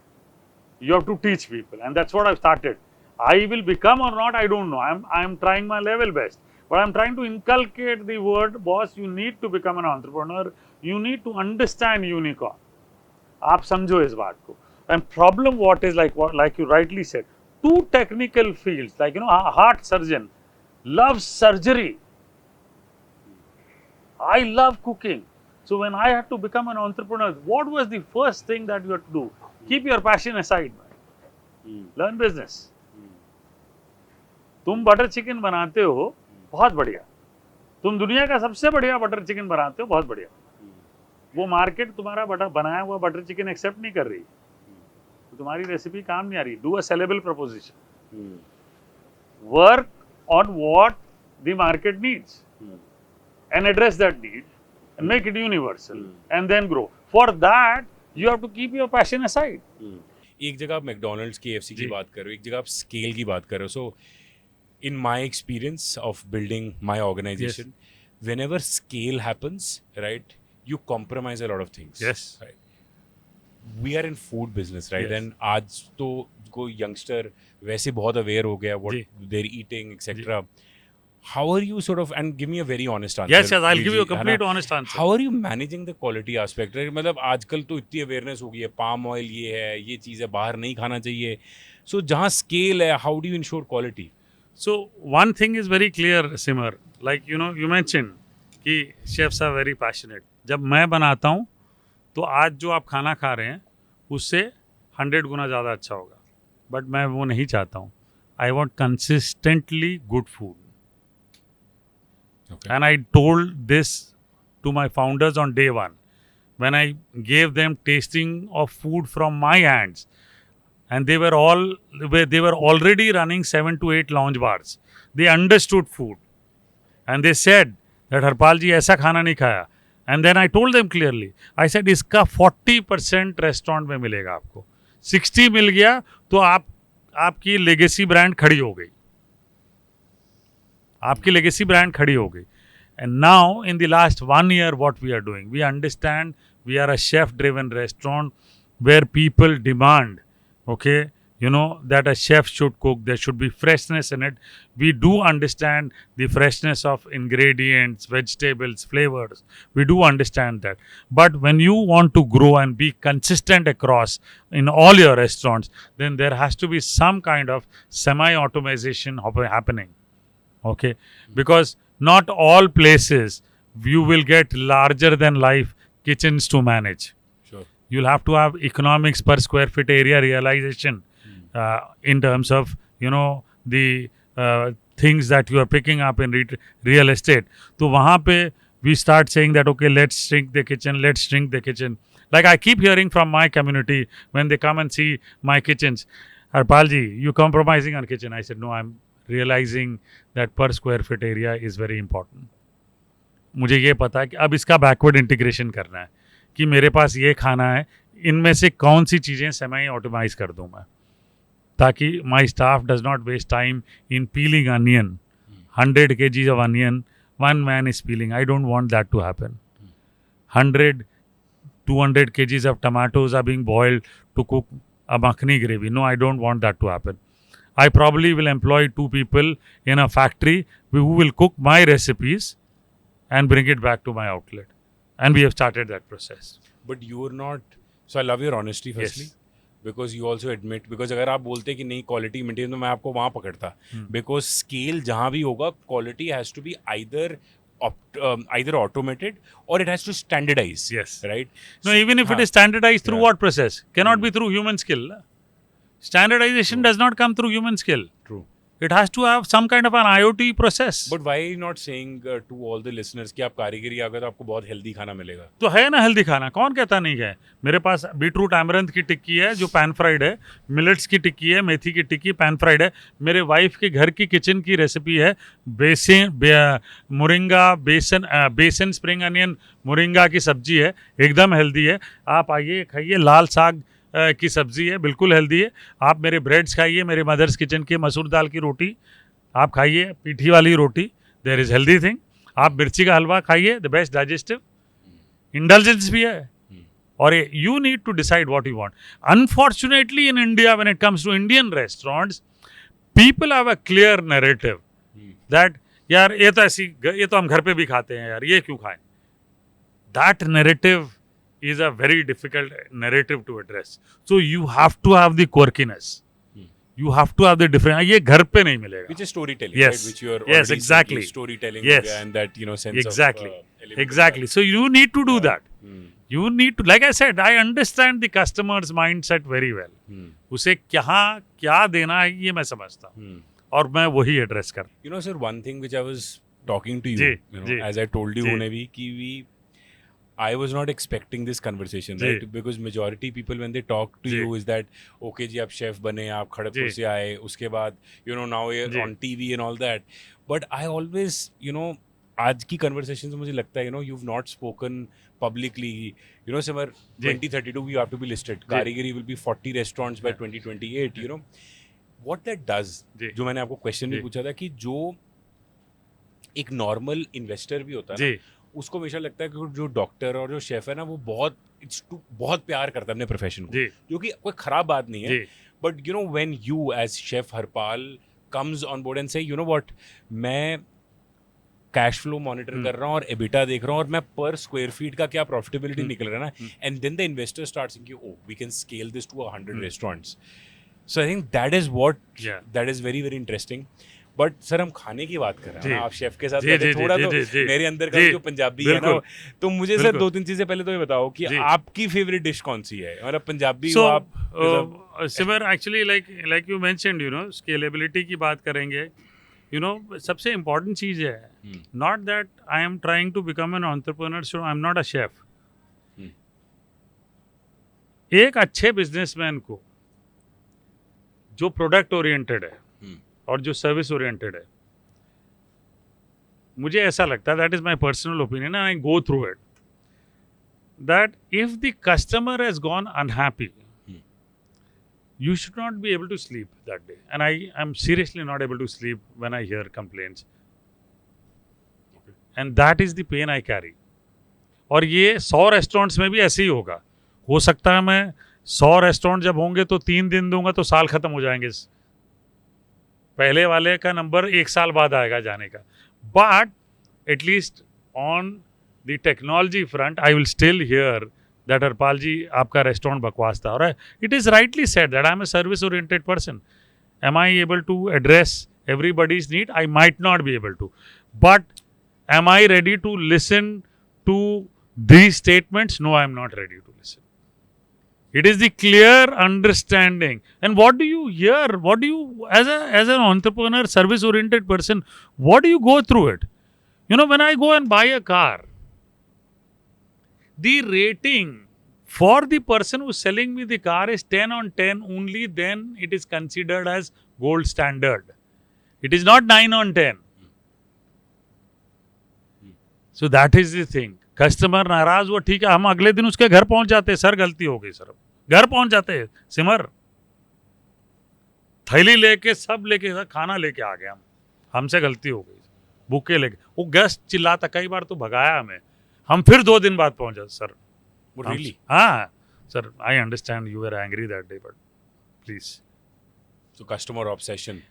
You have to teach people. And that's what I've started. I will become or not, I don't know. I'm trying my level best. But I'm trying to inculcate the word, boss, you need to become an entrepreneur. You need to understand unicorn. आप समझो इस बात को. And problem what is like you rightly said, two technical fields, like, you know, a heart surgeon loves surgery. I love cooking. So when I had to become an entrepreneur, what was the first thing that you had to do? Keep your passion aside. Learn business. तुम butter chicken बनाते हो, बहुत बढ़िया. तुम दुनिया का सबसे बढ़िया बटर चिकन बनाते हो, बहुत बढ़िया. वो मार्केट तुम्हारा बनाया हुआ बटर चिकन एक्सेप्ट नहीं कर रही, तो तुम्हारी रेसिपी काम नहीं आ रही. Do a saleable preposition. Work on what the market needs and address that need and make it universal and then grow. For that, you have to keep your passion aside. एक जगह आप McDonald's KFC की बात कर रहे हो, एक जगह आप स्केल की बात कर रहे हो. सो in my experience of building my organization, whenever scale happens, right, you compromise a lot of things. Yes. Right. We are in food business, right? And आज तो कोई youngster वैसे बहुत aware हो गया what they're eating, etc. how are you sort of, and give me a very honest answer. Yes, I'll give you a है ना? complete honest answer. How are you managing the quality aspect? Right? मतलब आजकल तो इतनी awareness हो गई है, palm oil ये चीज़ है, बाहर नहीं खाना चाहिए. So जहाँ scale है, how do you ensure quality? So one thing is very clear, Simar. Like you mentioned कि chefs are very passionate. जब मैं बनाता हूँ तो आज जो आप खाना खा रहे हैं उससे 100 गुना ज़्यादा अच्छा होगा. बट मैं वो नहीं चाहता हूँ. I want consistently good food. Okay. And I told this to my founders on day one when I gave them tasting of food from my hands, and they were already running 7 to 8 lounge bars. They understood food, and they said that Harpal ji ऐसा खाना नहीं खाया. And then I told them clearly, I said इसका 40% restaurant में मिलेगा आपको, 60 मिल गया तो आपकी लेगेसी ब्रांड खड़ी हो गई. आपकी लेगेसी ब्रांड खड़ी हो गई. And now in the last 1 year what we are doing, we understand we are a chef driven restaurant where people demand, okay, that a chef should cook, there should be freshness in it. We do understand the freshness of ingredients, vegetables, flavors. We do understand that. But when you want to grow and be consistent across in all your restaurants, then there has to be some kind of semi-automation happening. Okay, because not all places you will get larger than life kitchens to manage. Sure. You'll have to have economics per square feet area realization in terms of the things that you are picking up in real estate. तो वहाँ पे we start saying that okay, let's shrink the kitchen. Like I keep hearing from my community when they come and see my kitchens, Harpal ji, you compromising on kitchen. I said no, I'm realizing that per square feet area is very important. मुझे ये पता है कि अब इसका backward integration करना है कि मेरे पास ये खाना है, इनमें से कौन सी चीज़ें सेमी ऑटोमाइज कर दूं मैं, ताकि my staff does not waste time in peeling onion. 100 kgs of onion, one man is peeling. I don't want that to happen. 100, 200 kgs of tomatoes are being boiled to cook a makhani gravy. No, I don't want that to happen. I probably will employ 2 people in a factory who will cook my recipes and bring it back to my outlet. And we have started that process. But you're not, so I love your honesty firstly. Yes. Because you also admit, because अगर आप बोलते कि नहीं quality maintain, तो मैं आपको वहाँ पकड़ता. Because स्केल जहाँ भी होगा, quality has to be either automated or it has to standardize. Yes. Right? No, even if it is standardized through what process? Cannot be through human skill. Standardization does not come through human skill. True. It has to have some kind of an IoT process. But why not saying to all the listeners कि आप कारीगरी आ गए तो आपको बहुत healthy खाना मिलेगा? तो है ना हेल्दी खाना, कौन कहता नहीं है. मेरे पास बीटरूट एमरंथ की टिक्की है जो पैन फ्राइड है, मिलेट्स की टिक्की है, मेथी की टिक्की पैन फ्राइड है. मेरे वाइफ के घर की किचन की रेसिपी है मोरिंगा बेसन स्प्रिंग अनियन मोरिंगा की सब्जी है, एकदम हेल्दी है. आप आइए खाइए. लाल साग की सब्जी है, बिल्कुल हेल्दी है. आप मेरे ब्रेड्स खाइए, मेरे मदर्स किचन के मसूर दाल की रोटी आप खाइए, पीठी वाली रोटी, देयर इज हेल्दी थिंग. आप मिर्ची का हलवा खाइए, द बेस्ट डाइजेस्टिव. इंडल्जेंस भी है. और you need to decide what you want. Unfortunately in India when it comes to Indian restaurants, people have a clear narrative that यार ये तो हम घर पे भी खाते हैं यार, ये क्यों खाएं. That narrative is a very difficult narrative to address. So you have to have the quirkiness. You have to have the different. ये घर पे नहीं मिलेगा. Which is storytelling, yes. right? Which you are yes, exactly. Storytelling, yes. And that sense exactly. of exactly. So you need to do that. You need to, like I said, I understand the customer's mindset very well. उसे क्या देना है ये मैं समझता हूँ और मैं वही एड्रेस कर. Sir, one thing which I was talking to you, as I told you उन्हें भी कि I was not expecting this conversation, right? Because majority people when they talk to you is that okay जी आप chef बने, आप खड़गपुर से आए, उसके बाद now you're on TV and all that. But I always आज की conversations मुझे लगता है you've not spoken publicly. Simar, 2032 you have to be listed. Karigari will be 40 restaurants by 2028. What that does, जो मैंने आपको question भी पूछा था कि जो एक normal investor भी होता है उसको हमेशा लगता है कि जो डॉक्टर और जो शेफ है ना वो बहुत प्यार करता है अपने प्रोफेशन को, जो कि कोई खराब बात नहीं है. But when you as chef Harpal comes on board and say what, मैं कैश फ्लो मॉनिटर कर रहा हूँ और एबिटा देख रहा हूँ और मैं पर स्क्वायर फीट का क्या प्रॉफिटेबिलिटी निकल रहा है ना, and then the investor starts thinking oh we can scale this to 100 restaurants. So I think that is what that is very very interesting. But sir हम खाने की बात कर रहे हैं, आप शेफ के साथ बैठे, थोड़ा तो मेरे अंदर का जो पंजाबी है ना, तो मुझे सर 2-3 चीजें पहले तो ये बताओ कि आपकी फेवरेट डिश कौन सी है, मतलब पंजाबी हो आप. Simar actually like you mentioned, you know, scalability की बात करेंगे. यू नो, सबसे इम्पोर्टेंट चीज़ है, not that I am trying to become an entrepreneur, so I am not a chef. एक अच्छे बिजनेसमैन को जो प्रोडक्ट ओरिएंटेड है और जो सर्विस ओरिएंटेड है, मुझे ऐसा लगता है, that is my personal opinion, I go through it, that if the customer has gone unhappy, you should not be able to sleep that day. And I am seriously not able to sleep when I hear complaints. Okay. And that is the pain I carry. और ये 100 restaurants में भी ऐसे ही होगा. हो सकता है मैं 100 रेस्टोरेंट जब होंगे तो 3 दिन दूंगा तो साल खत्म हो जाएंगे. पहले वाले का नंबर 1 साल बाद आएगा जाने का. But at least on the technology front, I will still hear that Harpal जी आपका रेस्टोरेंट बकवास था. और it is rightly said that I am a service oriented person. Am I able to address everybody's need? I might not be able to. But am I ready to listen to these statements? No, I am not ready to listen. It is the clear understanding. And what do you hear? What do you, as an entrepreneur, service oriented person, what do you go through it? You know, when I go and buy a car, the rating for the person who's selling me the car is 10 on 10, only then it is considered as gold standard. It is not 9 on 10. So that is the thing. Customer नाराज हुआ, ठीक है, हम अगले दिन उसके घर पहुंच जाते हैं, सर गलती हो गई सर, घर पहुंच जाते हैं, सिमर थैली लेके सब लेके खाना लेके आ गए, हमसे गलती हो गई, बुके लेके, वो गेस्ट चिल्लाता, कई बार तो भगाया हमें, हम फिर 2 दिन बाद पहुंचा सर. Really? हाँ sir, I understand you were angry that day, but please. So customer obsession.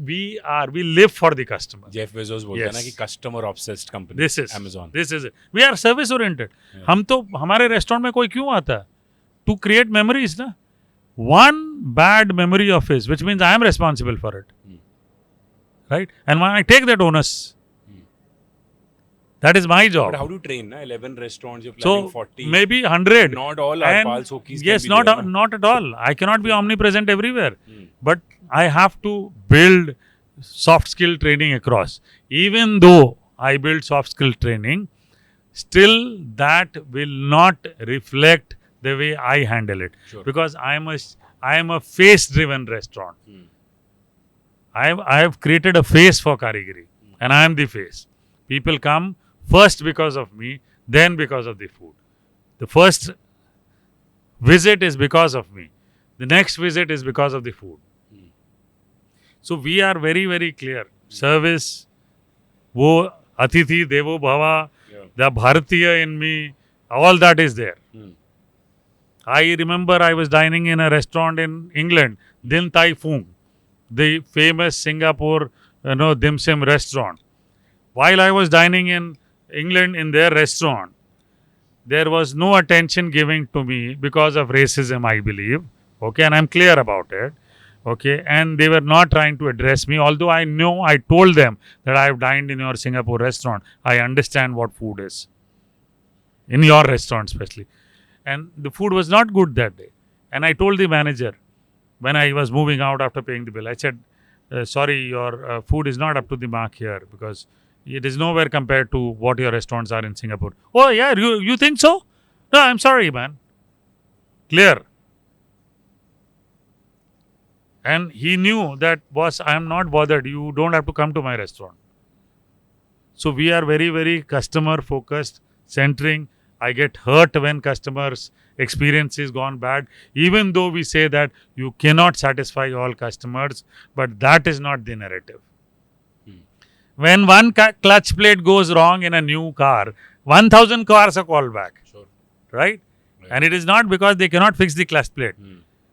We live for the customer. Jeff Bezos बोलता है ना कि customer obsessed company. This is Amazon. This is it. We are service oriented. हम तो हमारे restaurant में कोई क्यों आता है? To create memories ना. One bad memory of his, which means I am responsible for it. Right? And when I take that onus, that is my job. But how do you train? Na? 11 restaurants, you're planning 40. Maybe 100. Not all Harpal Sokis yes, can be there, not at all. I cannot be omnipresent everywhere. But I have to build soft skill training across. Even though I build soft skill training, still that will not reflect the way I handle it. Sure. Because I am a face-driven restaurant. I have created a face for Karigiri, and I am the face. People come first because of me, then because of the food. The first visit is because of me. The next visit is because of the food. So we are very, very clear. Service, wo Atithi Devo Bhava, the Bharatiya in me, all that is there. I remember I was dining in a restaurant in England, Din Tai Fung, the famous Singapore dim sum restaurant. While I was dining in England in their restaurant, there was no attention given to me because of racism, I believe. Okay, and I'm clear about it. Okay, and they were not trying to address me, although I told them that I have dined in your Singapore restaurant. I understand what food is. In your restaurant especially. And the food was not good that day. And I told the manager, when I was moving out after paying the bill, I said, sorry, your food is not up to the mark here because it is nowhere compared to what your restaurants are in Singapore. Oh yeah, you think so? No, I'm sorry, man. Clear. And he knew that, boss, I am not bothered. You don't have to come to my restaurant. So we are very, very customer focused, centering. I get hurt when customers' experience is gone bad, even though we say that you cannot satisfy all customers, but that is not the narrative. When one clutch plate goes wrong in a new car, 1,000 cars are called back. Sure. Right? And it is not because they cannot fix the clutch plate.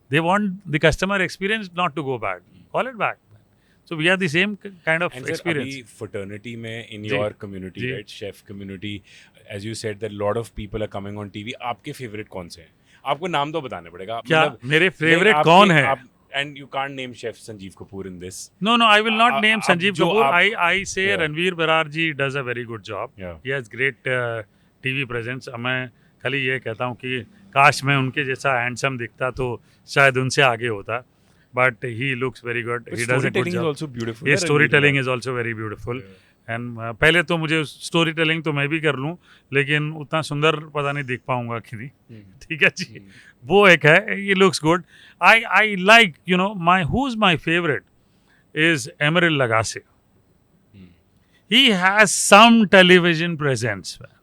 They want the customer experience not to go bad. Call it back. So we have the same kind of And sir, experience. अभी fraternity में in ji, your community, ji. right, chef community, as you said that lot of people are coming on TV. आपके favorite कौन से हैं? आपको नाम तो बताना पड़ेगा. क्या मतलब मेरे नहीं, फेवरेट आपके- कौन है? आप and you can't name chef Sanjeev Kapoor in this. No, I will not name अब Sanjeev जो Kapoor. आप- I say Yeah. Ranveer Barar ji does a very good job. Yeah. He has great TV presence. मैं खाली ये कहता हूँ कि काश मैं उनके जैसा हैंडसम दिखता तो शायद उनसे आगे होता. But he looks very good. But He does a good storytelling is job. also beautiful. His ना, storytelling Ranveer is also very beautiful. Yeah. And पहले तो मुझे स्टोरी टेलिंग तो मैं भी कर लूँ, लेकिन उतना सुंदर पता नहीं दिख पाऊंगा कि नहीं. ठीक है जी, वो एक है. ये looks good. I like you know my who is my favourite is Emeril Lagasse. He has some television presence, man.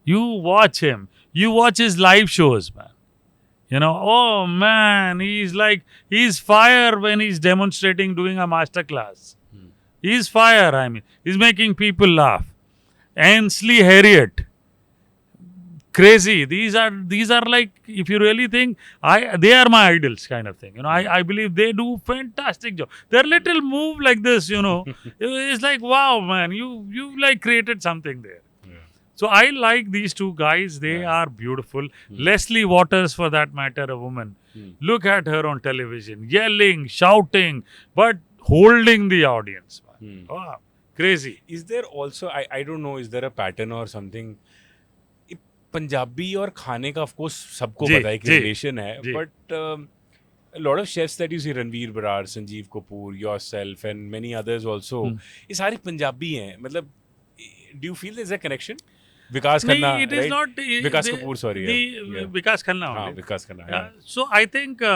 You watch him. You watch his live shows, man. You know, oh man, he's fire when he's demonstrating, doing a master class. He's fire, I mean. He's making people laugh. Ainsley Harriet. Crazy. These are like, if you really think, they are my idols kind of thing. You know, I believe they do fantastic job. Their little move like this, you know, it's like, wow, man, you like created something there. So I like these two guys. They are beautiful. Leslie Waters, for that matter, a woman. Look at her on television, yelling, shouting, but holding the audience. Wow, crazy. Is there also, I don't know, is there a pattern or something? Punjabi और खाने का of course सबको जी, पता है कि जी, relation है, जी. But lot of chefs that you see, Ranveer Brar, Sanjeev Kapoor, yourself and many others also, ये सारे पंजाबी हैं. मतलब do you feel there is a connection? Vikas Khanna, it is not. Vikas Kapoor, sorry, Vikas Khanna हाँ, only. Vikas Khanna, Yeah. So I think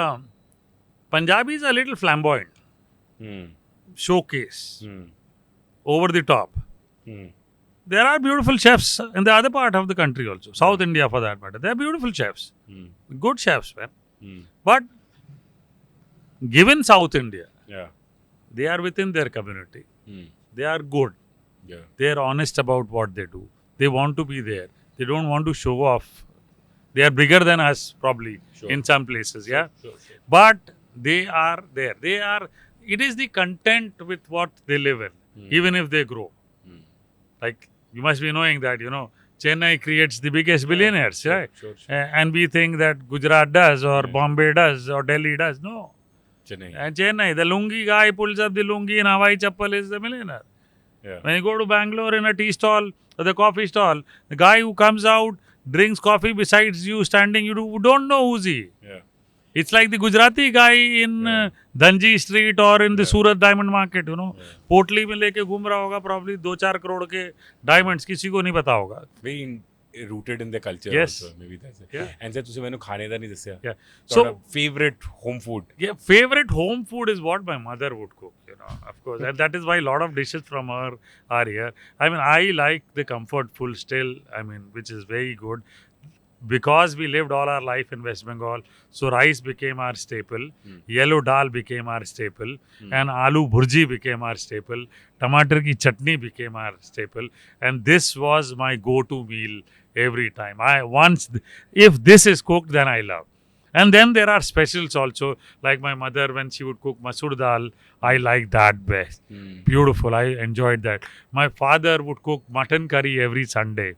Punjabi is a little flamboyant, showcase, over the top. There are beautiful chefs in the other part of the country also, South India for that matter. They are beautiful chefs, good chefs, man. But given South India, yeah, they are within their community. They are good. yeah, They are honest about what they do. They want to be there. They don't want to show off. They are bigger than us, probably, Sure. in some places, yeah. sure. But they are there. It is the content with what they live in, even if they grow. Like, you must be knowing that, you know, Chennai creates the biggest billionaires, Sure, right? sure. And we think that Gujarat does, or Yeah. Bombay does, or Delhi does. No. Chennai. And Chennai, the lungi guy pulls up the lungi in Hawaii chappal is the millionaire. Yeah. When you go to Bangalore in a tea stall or the coffee stall, the guy who comes out, drinks coffee besides you standing, you don't know who's he. Yeah. It's like the Gujarati guy in Dhanji Street or in the Surat Diamond Market, you know. पोटली में लेके घूम रहा होगा, probably 2-4 crore के diamonds, किसी को नहीं पता होगा. Very rooted in the culture. Yes. Also, maybe that's it. Yeah. And sir, तुझे मैंने खाने का नहीं दस्या. Yeah. So, So, favorite home food. yeah, favorite home food is what my mother would cook, you know, of course. And that is why a lot of dishes from her are here. I mean, I like the comfort food still, I mean, which is very good. Because we lived all our life in West Bengal, so rice became our staple, yellow dal became our staple, and aloo bhurji became our staple, tomato ki chutney became our staple, and this was my go-to meal every time. If this is cooked, then I love. And then there are specials also, like my mother, when she would cook masoor dal, I like that best. Beautiful, I enjoyed that. My father would cook mutton curry every Sunday.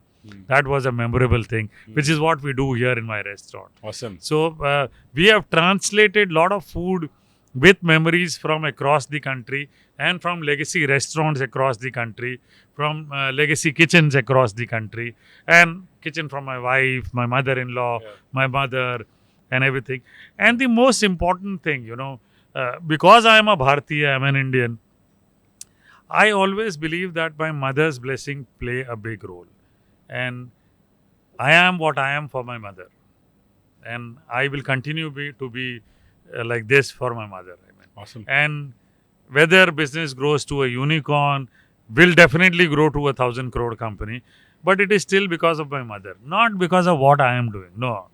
That was a memorable thing, which is what we do here in my restaurant. Awesome. So we have translated a lot of food with memories from across the country and from legacy restaurants across the country, from legacy kitchens across the country, and kitchen from my wife, my mother-in-law, my mother, and everything. And the most important thing, you know, because I am a Bharatiya, I am an Indian, I always believe that my mother's blessing play a big role. And I am what I am for my mother, and I will continue to be like this for my mother. I mean. Awesome. And whether business grows to a unicorn, will definitely grow to 1,000 crore company, but it is still because of my mother, not because of what I am doing. No,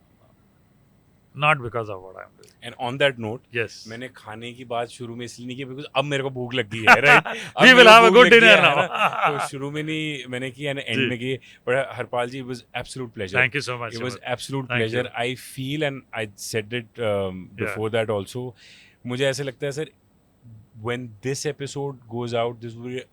not because of what I am doing. And on that note, Yes. मैंने खाने की बात शुरू में इसलिए नहीं की because अब मेरे को भूख लग गई है, right? अब We मेरे will को have a भूख good लग गया dinner है now. ना, तो शुरू में नहीं मैंने की and end जी. में की. But Harpal ji, it was absolute pleasure. Thank you so much. It was Simon. absolute Thank pleasure. you. I feel, and I said it before that also, मुझे ऐसे लगता है sir, when this episode goes out, this will be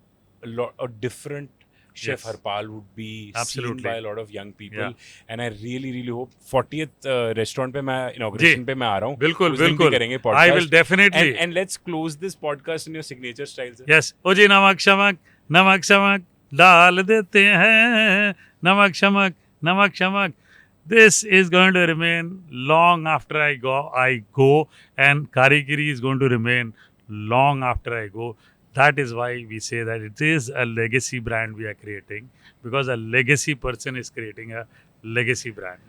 a different Chef Yes. Harpal would be seen Absolutely. by a lot of young people. Yeah. And I really hope 40th restaurant पे मैं inauguration पे मैं आ रहा हूँ. बिल्कुल उस दिन भी बिल्कुल करेंगे I podcast. will definitely. And let's close this podcast in your signature style, sir. Yes. ओ जी नमक शमक डाल देते हैं, नमक शमक. This is going to remain long after I go, and Karigiri is going to remain long after I go. That is why we say that it is a legacy brand we are creating, because a legacy person is creating a legacy brand.